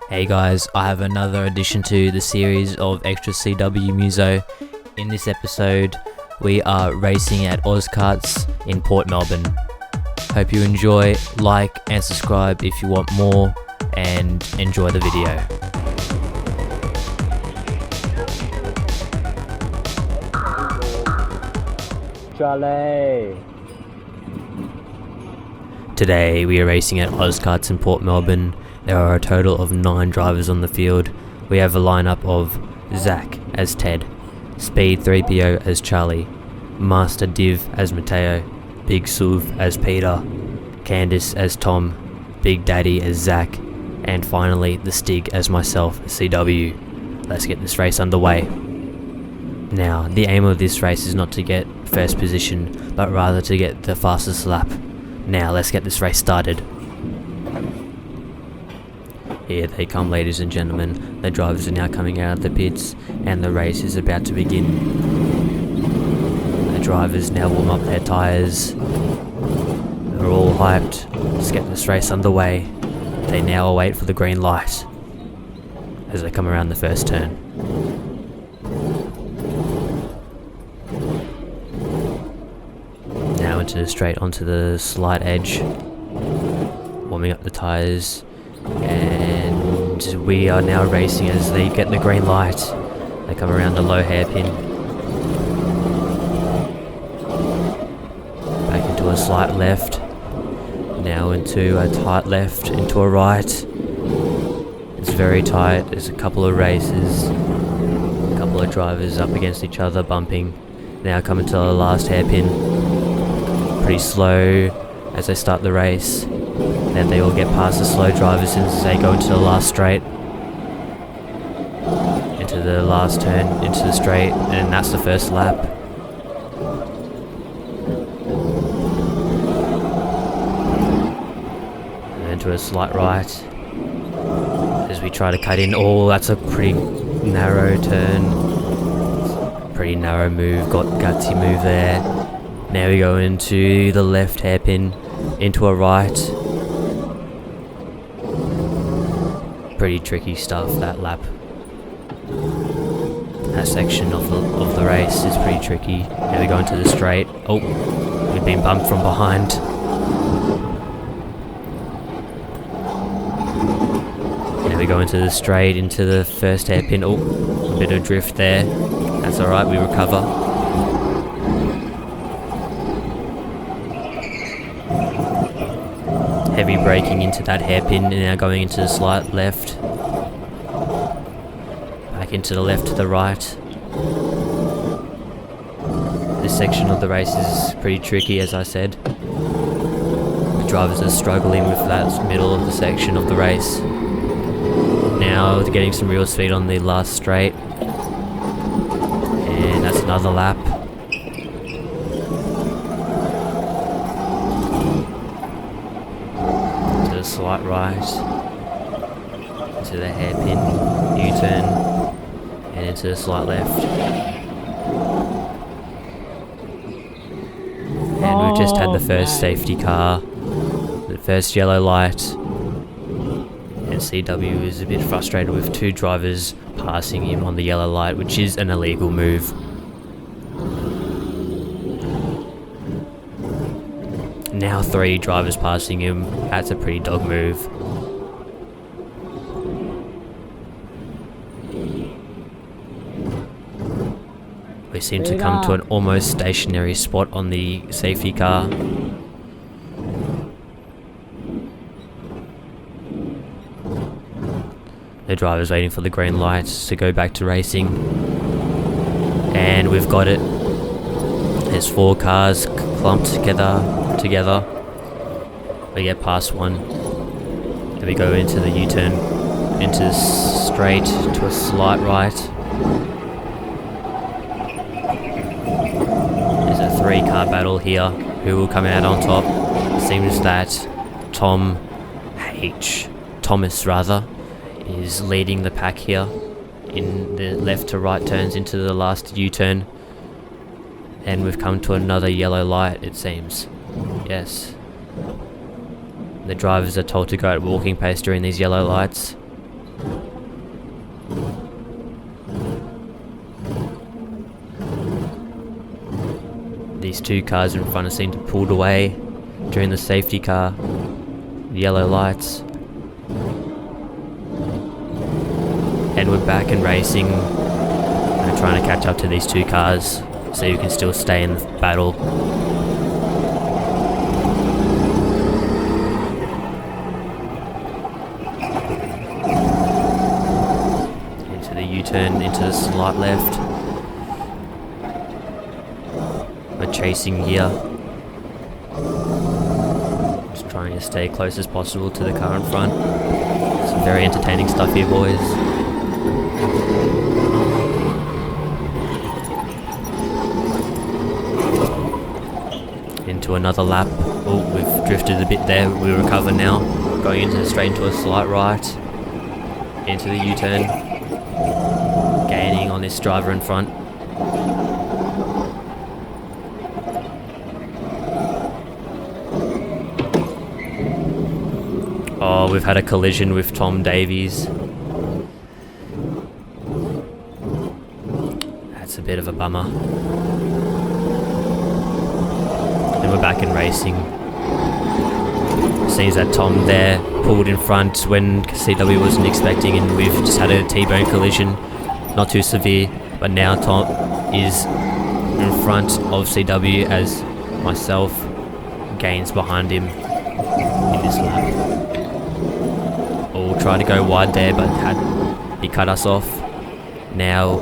Hey guys, I have another addition to the series of Extra CW Muso. In this episode, we are racing at AusCarts in Port Melbourne. Hope you enjoy, like and subscribe if you want more, and enjoy the video. Charlie! Today we are racing at AusCarts in Port Melbourne. There are a total of 9 drivers on the field. We have a lineup of Zach as Ted, Speed 3PO as Charlie, Master Div as Mateo, Big Suv as Peter, Candice as Tom, Big Daddy as Zach, and finally the Stig as myself, CW. Let's get this race underway. Now, the aim of this race is not to get first position, but rather to get the fastest lap. Now, let's get this race started. Here they come, ladies and gentlemen. The drivers are now coming out of the pits, and the race is about to begin. The drivers now warm up their tyres. They're all hyped. Let's get this race underway. They now await for the green light as they come around the first turn. Now into the straight onto the slight edge, warming up the tyres, and we are now racing as they get the green light. They come around the low hairpin, back into a slight left, now into a tight left, into a right. It's very tight. There's a couple of races, a couple of drivers up against each other bumping. Now coming to the last hairpin, pretty slow as they start the race. Then they all get past the slow drivers as they go into the last straight, into the last turn, into the straight, and that's the first lap. And into a slight right as we try to cut in. Oh, that's a pretty narrow turn, pretty narrow move, got gutsy move there. Now we go into the left hairpin, into a right. Pretty tricky stuff, that lap. That section of the race is pretty tricky. Now we go into the straight. Oh, we've been bumped from behind. Now we go into the straight, into the first hairpin. Oh, a bit of drift there. That's alright, we recover. Heavy braking into that hairpin, and now going into the slight left, back into the left to the right. This section of the race is pretty tricky, as I said. The drivers are struggling with that middle of the section of the race. Now they're getting some real speed on the last straight, and that's another lap. Slight right, into the hairpin, U-turn, and into the slight left. And we've just had the first safety car, the first yellow light, and CW is a bit frustrated with 2 drivers passing him on the yellow light, which is an illegal move. Now 3 drivers passing him. That's a pretty dog move. We seem to come to an almost stationary spot on the safety car. The driver's waiting for the green lights to go back to racing. And we've got it. There's 4 cars clumped together. We get past one, then we go into the U-turn, into the straight, to a slight right. There's a 3-car battle here. Who will come out on top? It seems that Thomas is leading the pack here in the left to right turns into the last U-turn. And we've come to another yellow light, it seems. Yes. The drivers are told to go at walking pace during these yellow lights. These two cars in front of us seem to pulled away during the safety car. Yellow lights. And we're back and racing. We're trying to catch up to these two cars so you can still stay in the battle. Into the U-turn, into the slight left. We're chasing here. Just trying to stay close as possible to the car in front. Some very entertaining stuff here, boys. Into another lap. Oh, we've drifted a bit there. We recover now. Going straight into a slight right. Into the U-turn. Gaining on this driver in front. Oh, we've had a collision with Tom Davies. That's a bit of a bummer. And we're back in racing. Seems that Tom there pulled in front when CW wasn't expecting, and we've just had a T-bone collision. Not too severe, but now Tom is in front of CW as myself gains behind him in this lap. We'll try to go wide there, but he cut us off. Now,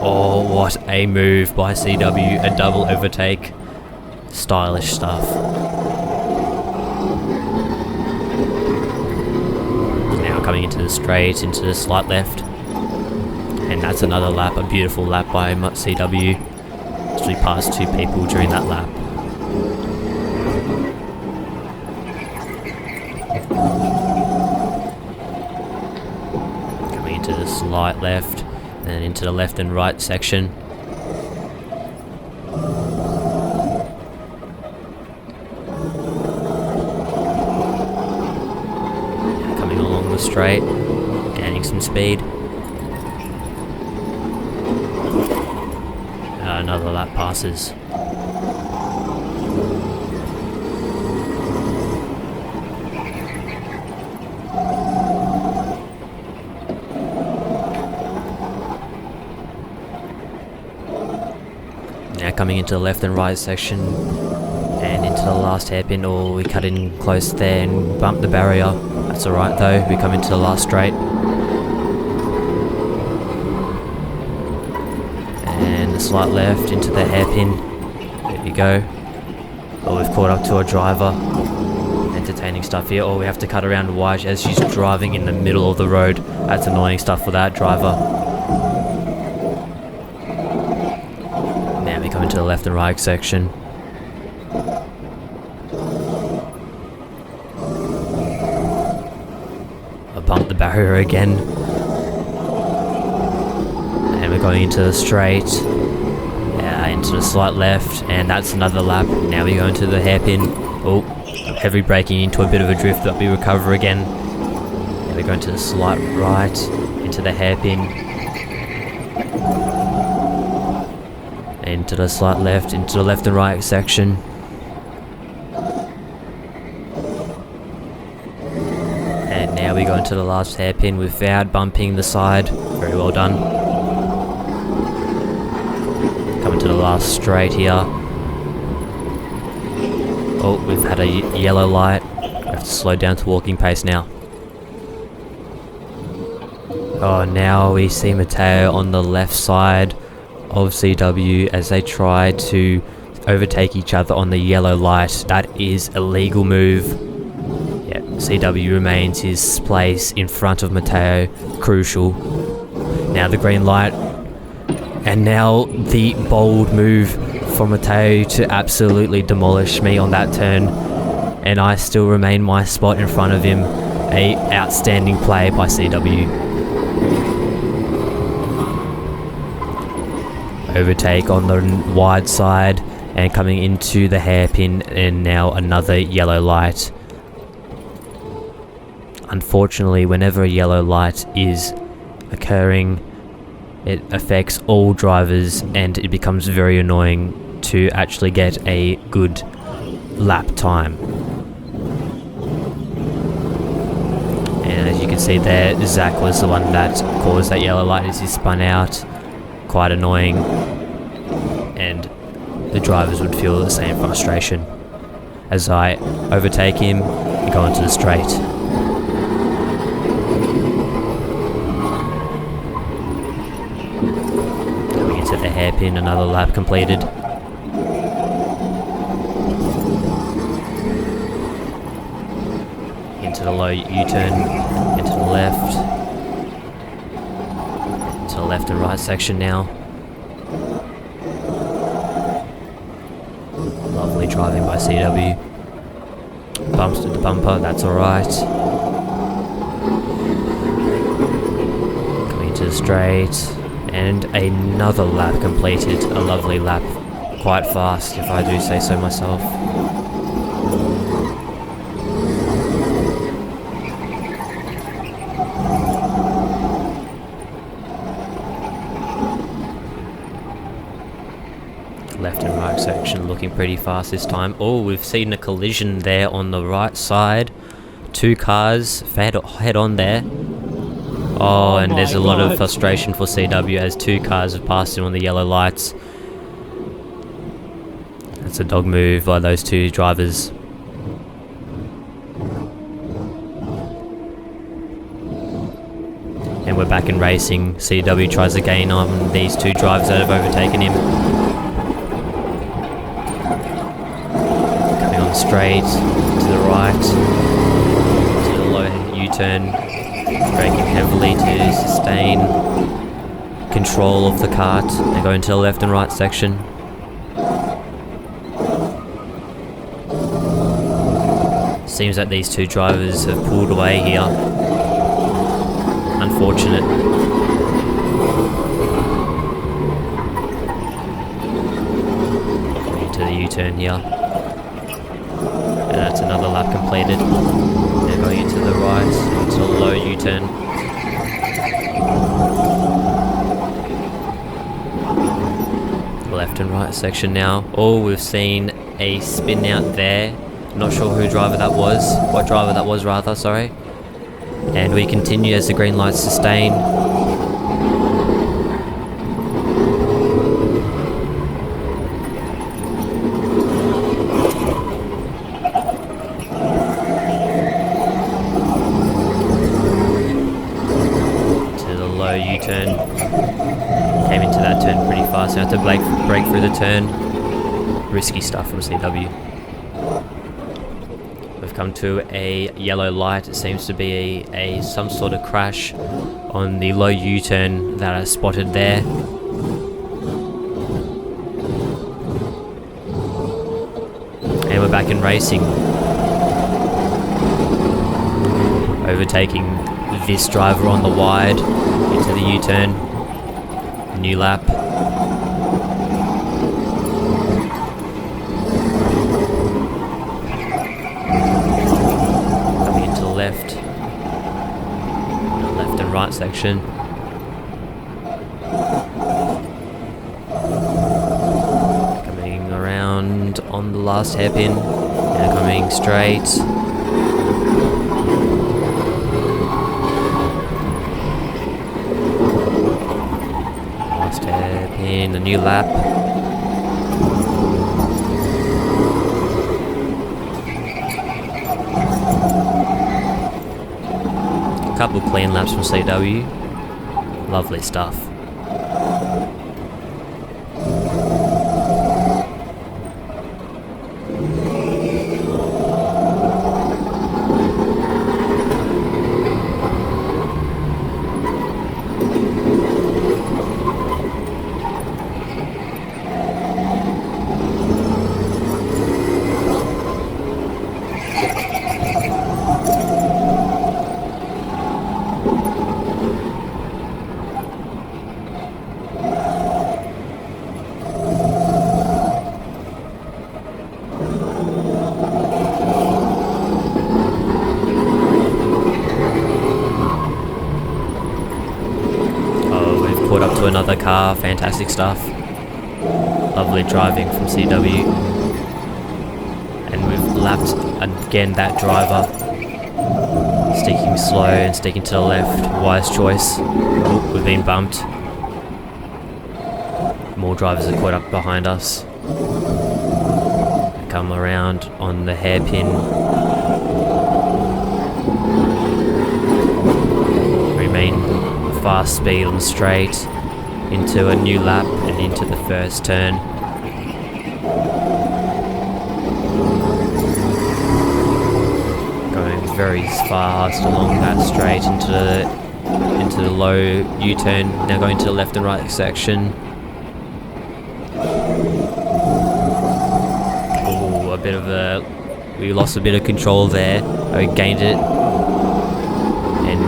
oh, what a move by CW, a double overtake. Stylish stuff. Now coming into the straight, into the slight left. And that's another lap, a beautiful lap by CW. Actually passed two people during that lap. Coming into the slight left, and into the left and right section. Coming along the straight, gaining some speed. Another lap passes. Now coming into the left and right section and into the last hairpin. Oh, we cut in close there and bumped the barrier. That's alright though, we come into the last straight. And the slight left into the hairpin. There we go. Oh, we've caught up to a driver. Entertaining stuff here. Oh, we have to cut around wide as she's driving in the middle of the road. That's annoying stuff for that driver. Now we come into the left and right section. I bumped the barrier again. And we're going into the straight. Into the slight left, and that's another lap. Now we go into the hairpin. Oh, heavy braking into a bit of a drift, but we recover again. Now we go into the slight right, into the hairpin. Into the slight left, into the left and right section. And now we go into the last hairpin without bumping the side. Very well done. Coming to the last straight here. Oh, we've had a yellow light. We have to slow down to walking pace now. Oh, now we see Matteo on the left side of CW as they try to overtake each other on the yellow light. That is a legal move. Yeah, CW remains his place in front of Matteo. Crucial. Now the green light. And now the bold move from Matteo to absolutely demolish me on that turn. And I still remain my spot in front of him. A outstanding play by CW. Overtake on the wide side and coming into the hairpin, and now another yellow light. Unfortunately, whenever a yellow light is occurring, it affects all drivers and it becomes very annoying to actually get a good lap time. And as you can see there, Zach was the one that caused that yellow light as he spun out. Quite annoying, and the drivers would feel the same frustration as I overtake him and go into the straight. Coming into the hairpin, another lap completed. Into the low U-turn, into the left. To the left and right section now. Lovely driving by CW. Bumps to the bumper, that's alright. Coming into the straight. And another lap completed. A lovely lap. Quite fast, if I do say so myself. Left and right section looking pretty fast this time. Oh, we've seen a collision there on the right side. Two cars head on there. Oh, and there's a lot of frustration for CW as two cars have passed him on the yellow lights. That's a dog move by those two drivers. And we're back in racing. CW tries to gain on these two drivers that have overtaken him. Straight to the right, to the low U-turn, braking heavily to sustain control of the kart and go into the left and right section. Seems that these two drivers have pulled away here. Unfortunate. Going into the U-turn here. And that's another lap completed. Now going into the right, into a low U-turn. Left and right section now. Oh, we've seen a spin out there. Not sure what driver that was rather, sorry. And we continue as the green lights sustain. U-turn. Came into that turn pretty fast. I had to break through the turn. Risky stuff from CW. We've come to a yellow light. It seems to be some sort of crash on the low U-turn that I spotted there. And we're back in racing. Overtaking this driver on the wide into the U-turn. New lap. Coming into the left. Left and right section. Coming around on the last hairpin. Now coming straight. In a new lap. A couple of clean laps from CW. Lovely stuff. caught up to another car. Fantastic stuff. Lovely driving from CW. And we've lapped again that driver. Sticking slow and sticking to the left. Wise choice. Oh, we've been bumped. More drivers are caught up behind us. Come around on the hairpin. Remain fast speed on the straight. Into a new lap and into the first turn. Going very fast along that straight into the low U-turn. Now going to the left and right section. Oh, we lost a bit of control there. We gained it. And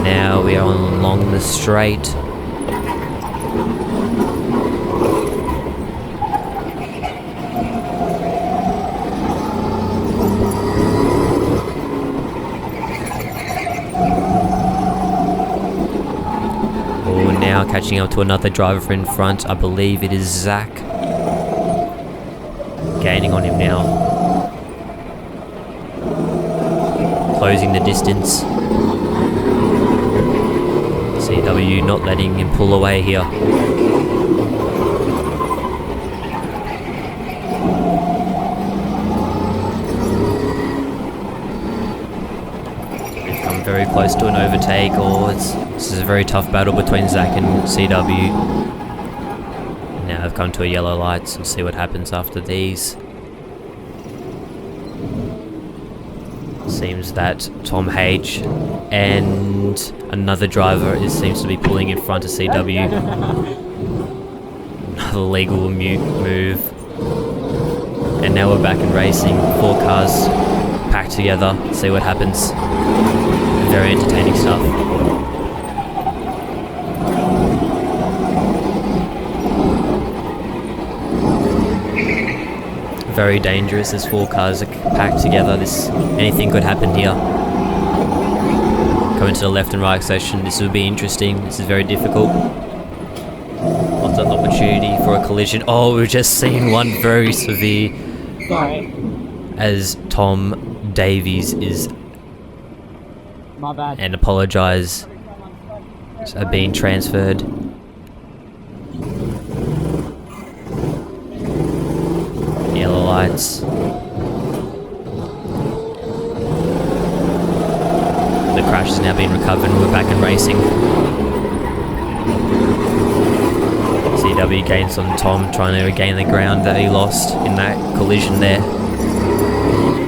now we are along the straight. Now catching up to another driver in front. I believe it is Zach. Gaining on him now. Closing the distance. CW not letting him pull away here. We've come very close to an overtake, or this is a very tough battle between Zach and CW. Now I've come to a yellow light, so we'll see what happens after these. Seems that Tom H and another driver seems to be pulling in front of CW. Another legal move. And now we're back in racing. 4 cars packed together. See what happens. Very entertaining stuff. Very dangerous as 4 cars are packed together. Anything could happen here. Coming to the left and right section, this will be interesting. This is very difficult. Lots of opportunity for a collision. Oh, we've just seen one very severe. Sorry. As Tom Davies is, My bad. and apologise, are being transferred. Yellow lights. The crash has now been recovered and we're back in racing. CW gains on Tom, trying to regain the ground that he lost in that collision there.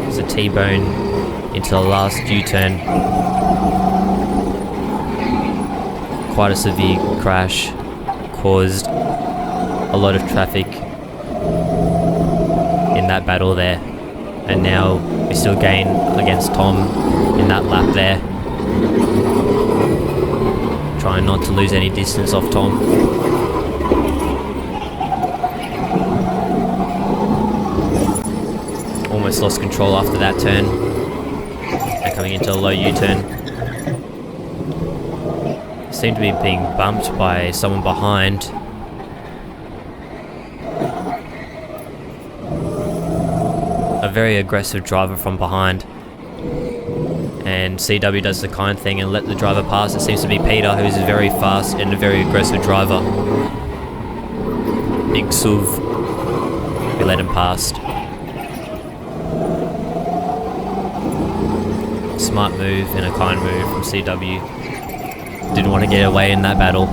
It's a T-bone into the last U-turn. Quite a severe crash. Caused a lot of traffic in that battle there, and now we still gain against Tom in that lap there, trying not to lose any distance off Tom. Almost lost control after that turn, and coming into a low U-turn. Seem to be being bumped by someone behind. A very aggressive driver from behind, and CW does the kind thing and let the driver pass. It seems to be Peter, who's very fast and a very aggressive driver. Big SUV. We let him past. Smart move and a kind move from CW. Didn't want to get away in that battle.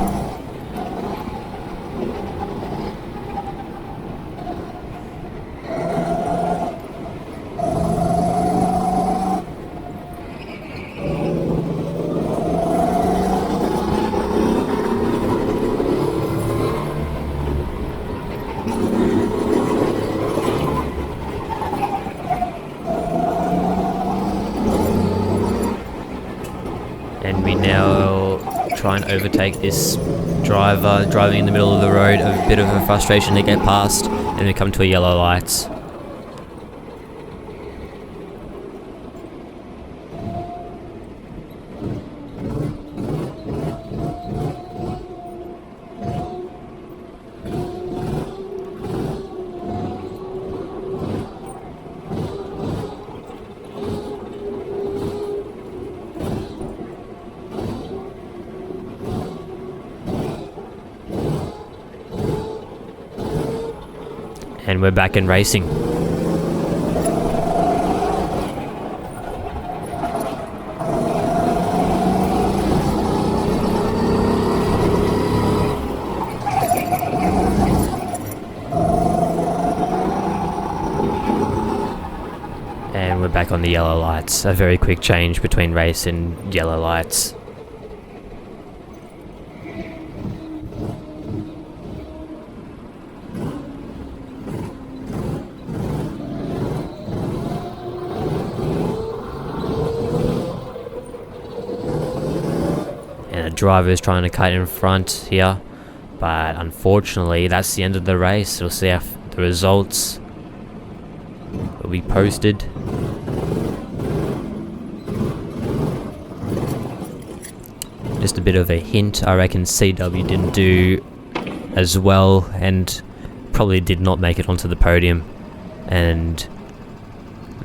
And we now try and overtake this driver driving in the middle of the road. A bit of a frustration to get past, and we come to a yellow lights. And we're back in racing. And we're back on the yellow lights. A very quick change between race and yellow lights. And the driver is trying to cut in front here, but unfortunately that's the end of the race. We'll see if the results will be posted. Just a bit of a hint, I reckon CW didn't do as well and probably did not make it onto the podium. And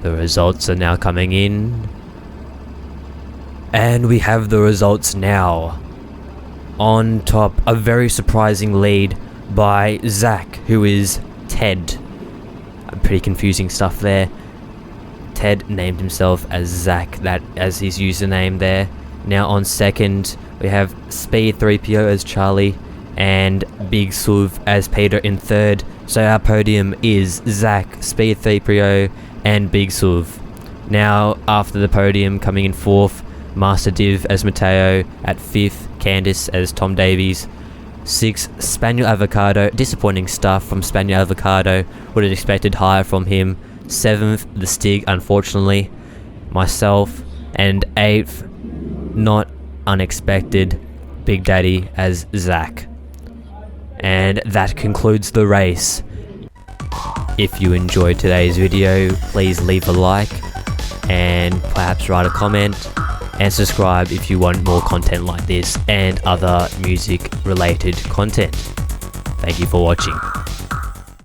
the results are now coming in. And we have the results now. On top, a very surprising lead by Zach, who is Ted. Pretty confusing stuff there. Ted named himself as Zach, that as his username there. Now on second, we have Speed 3PO as Charlie and Big Suv as Peter in third. So our podium is Zach, Speed 3PO and Big Suv. Now after the podium, coming in fourth, Master Div as Mateo. At fifth, Candice as Tom Davies. Sixth, Spaniel Avocado. Disappointing stuff from Spaniel Avocado. Would have expected higher from him. Seventh, The Stig, unfortunately. Myself. And eighth, not unexpected, Big Daddy as Zach. And that concludes the race. If you enjoyed today's video, please leave a like and perhaps write a comment and subscribe if you want more content like this and other music related content. Thank you for watching.